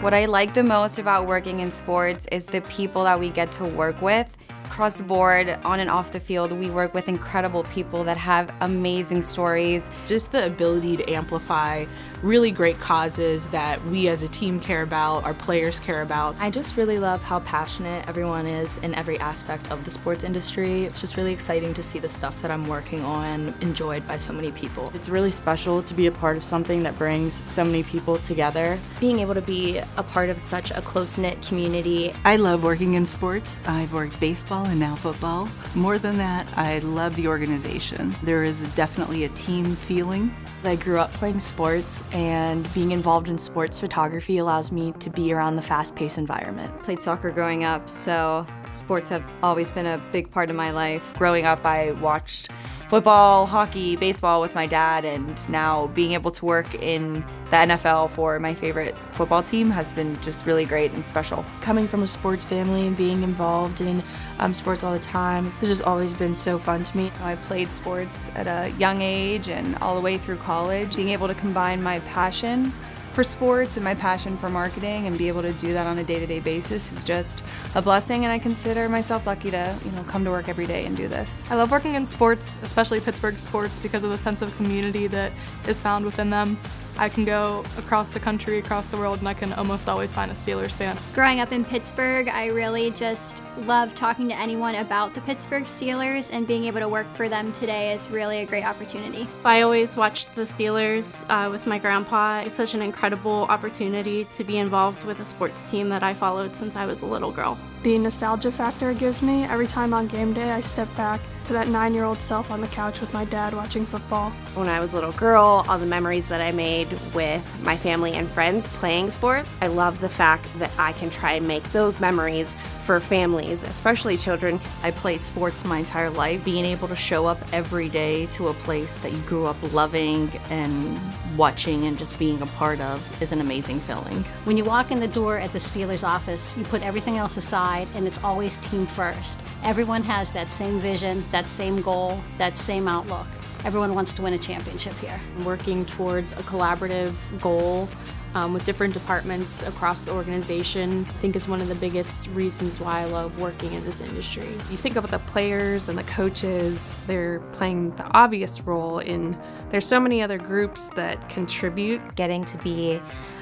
What I like the most about working in sports is the people that we get to work with. Across the board, on and off the field, we work with incredible people that have amazing stories. Just the ability to amplify really great causes that we as a team care about, our players care about. I just really love how passionate everyone is in every aspect of the sports industry. It's just really exciting to see the stuff that I'm working on enjoyed by so many people. It's really special to be a part of something that brings so many people together. Being able to be a part of such a close-knit community. I love working in sports. I've worked baseball and now football. More than that, I love the organization. There is definitely a team feeling. I grew up playing sports, and being involved in sports photography allows me to be around the fast-paced environment. Played soccer growing up, so sports have always been a big part of my life. Growing up, I watched football, hockey, baseball with my dad, and now being able to work in the NFL for my favorite football team has been just really great and special. Coming from a sports family and being involved in sports all the time, this has always been so fun to me. I played sports at a young age and all the way through college. Being able to combine my passion for sports and my passion for marketing and be able to do that on a day-to-day basis is just a blessing, and I consider myself lucky to, come to work every day and do this. I love working in sports, especially Pittsburgh sports, because of the sense of community that is found within them. I can go across the country, across the world, and I can almost always find a Steelers fan. Growing up in Pittsburgh, I really just love talking to anyone about the Pittsburgh Steelers, and being able to work for them today is really a great opportunity. I always watched the Steelers with my grandpa. It's such an incredible opportunity to be involved with a sports team that I followed since I was a little girl. The nostalgia factor it gives me, every time on game day I step back to that 9-year-old self on the couch with my dad watching football. When I was a little girl, all the memories that I made with my family and friends playing sports, I love the fact that I can try and make those memories for families, especially children. I played sports my entire life. Being able to show up every day to a place that you grew up loving and watching and just being a part of is an amazing feeling. When you walk in the door at the Steelers office, you put everything else aside and it's always team first. Everyone has that same vision, that same goal, that same outlook. Everyone wants to win a championship here. Working towards a collaborative goal with different departments across the organization, I think is one of the biggest reasons why I love working in this industry. You think about the players and the coaches, they're playing the obvious role there's so many other groups that contribute. Getting to be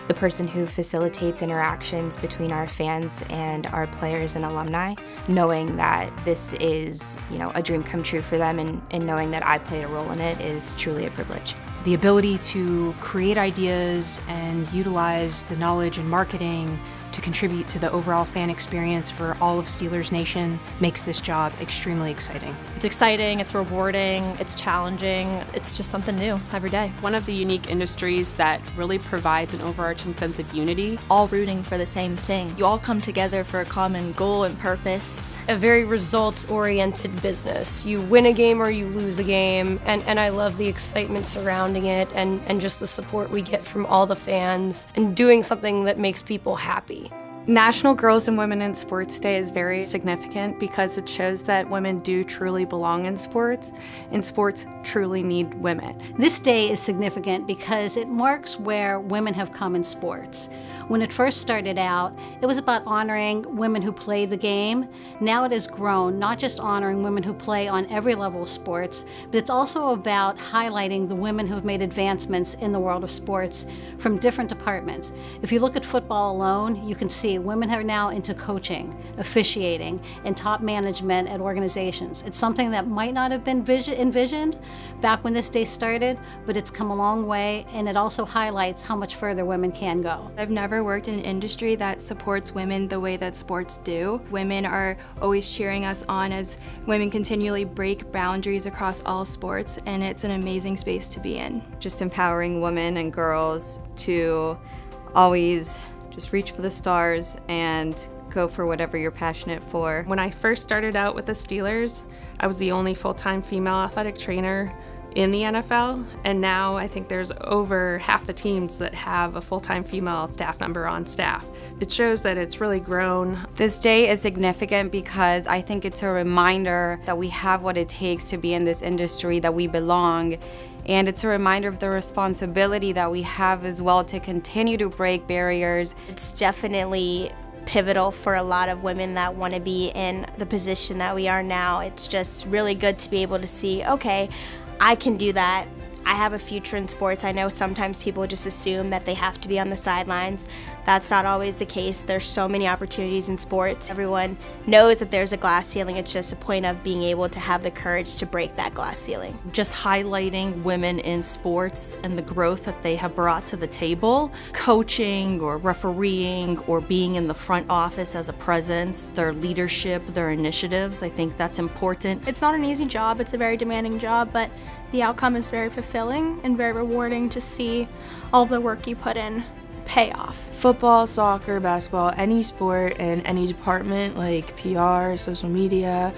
the person who facilitates interactions between our fans and our players and alumni, knowing that this is, a dream come true for them, and knowing that I played a role in it is truly a privilege. The ability to create ideas and utilize the knowledge and marketing to contribute to the overall fan experience for all of Steelers Nation makes this job extremely exciting. It's exciting, it's rewarding, it's challenging, it's just something new every day. One of the unique industries that really provides an overarching sense of unity. All rooting for the same thing. You all come together for a common goal and purpose. A very results-oriented business. You win a game or you lose a game, and I love the excitement surrounding it and just the support we get from all the fans and doing something that makes people happy. National Girls and Women in Sports Day is very significant because it shows that women do truly belong in sports, and sports truly need women. This day is significant because it marks where women have come in sports. When it first started out, it was about honoring women who play the game. Now it has grown, not just honoring women who play on every level of sports, but it's also about highlighting the women who have made advancements in the world of sports from different departments. If you look at football alone, you can see women are now into coaching, officiating, and top management at organizations. It's something that might not have been envisioned back when this day started, but it's come a long way, and it also highlights how much further women can go. I've never worked in an industry that supports women the way that sports do. Women are always cheering us on as women continually break boundaries across all sports, and it's an amazing space to be in. Just empowering women and girls to always just reach for the stars and go for whatever you're passionate for. When I first started out with the Steelers, I was the only full-time female athletic trainer in the NFL, and now I think there's over half the teams that have a full-time female staff member on staff. It shows that it's really grown. This day is significant because I think it's a reminder that we have what it takes to be in this industry, that we belong, and it's a reminder of the responsibility that we have as well to continue to break barriers. It's definitely pivotal for a lot of women that want to be in the position that we are now. It's just really good to be able to see, okay, I can do that. I have a future in sports. I know sometimes people just assume that they have to be on the sidelines. That's not always the case. There's so many opportunities in sports. Everyone knows that there's a glass ceiling. It's just a point of being able to have the courage to break that glass ceiling. Just highlighting women in sports and the growth that they have brought to the table, coaching or refereeing or being in the front office as a presence, their leadership, their initiatives, I think that's important. It's not an easy job, it's a very demanding job, but the outcome is very fulfilling and very rewarding to see all of the work you put in pay off. Football, soccer, basketball, any sport and any department like PR, social media,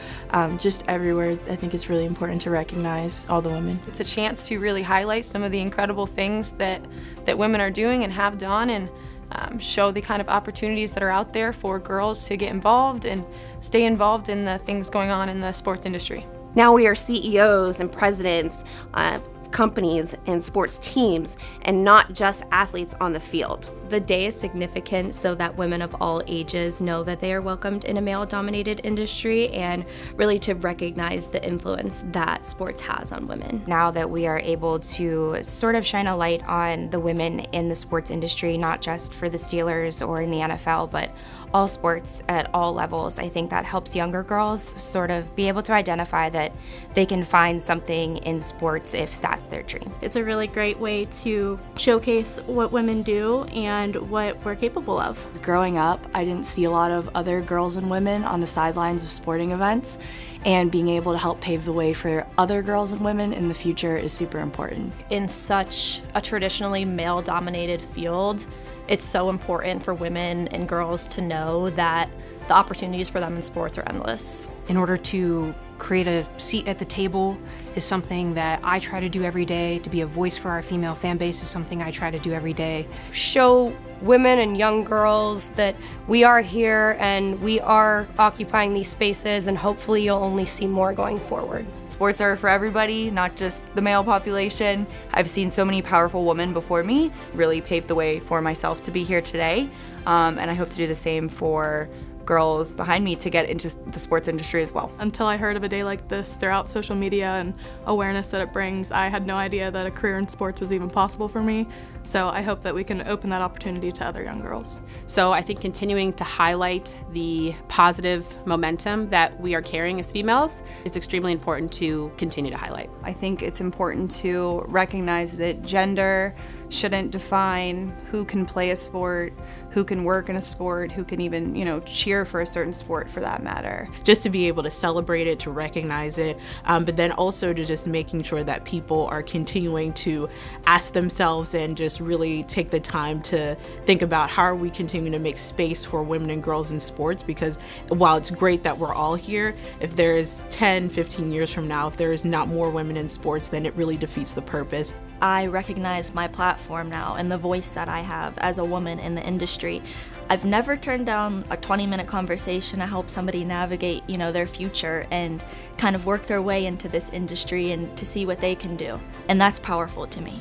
just everywhere, I think it's really important to recognize all the women. It's a chance to really highlight some of the incredible things that women are doing and have done, and show the kind of opportunities that are out there for girls to get involved and stay involved in the things going on in the sports industry. Now we are CEOs and presidents of companies and sports teams, and not just athletes on the field. The day is significant so that women of all ages know that they are welcomed in a male-dominated industry, and really to recognize the influence that sports has on women. Now that we are able to sort of shine a light on the women in the sports industry, not just for the Steelers or in the NFL, but all sports at all levels, I think that helps younger girls sort of be able to identify that they can find something in sports if that's their dream. It's a really great way to showcase what women do and what we're capable of. Growing up, I didn't see a lot of other girls and women on the sidelines of sporting events, and being able to help pave the way for other girls and women in the future is super important. In such a traditionally male-dominated field, it's so important for women and girls to know that the opportunities for them in sports are endless. In order to create a seat at the table is something that I try to do every day. To be a voice for our female fan base is something I try to do every day. Show women and young girls that we are here and we are occupying these spaces, and hopefully you'll only see more going forward. Sports are for everybody, not just the male population. I've seen so many powerful women before me really pave the way for myself to be here today, and I hope to do the same for girls behind me to get into the sports industry as well. Until I heard of a day like this throughout social media and awareness that it brings, I had no idea that a career in sports was even possible for me. So I hope that we can open that opportunity to other young girls. So I think continuing to highlight the positive momentum that we are carrying as females is extremely important to continue to highlight. I think it's important to recognize that gender shouldn't define who can play a sport, who can work in a sport, who can even, cheer for a certain sport for that matter. Just to be able to celebrate it, to recognize it, but then also to just making sure that people are continuing to ask themselves and just really take the time to think about how are we continuing to make space for women and girls in sports, because while it's great that we're all here, if there is 10, 15 years from now, if there is not more women in sports, then it really defeats the purpose. I recognize my platform now and the voice that I have as a woman in the industry. I've never turned down a 20-minute conversation to help somebody navigate, their future and kind of work their way into this industry and to see what they can do. And that's powerful to me.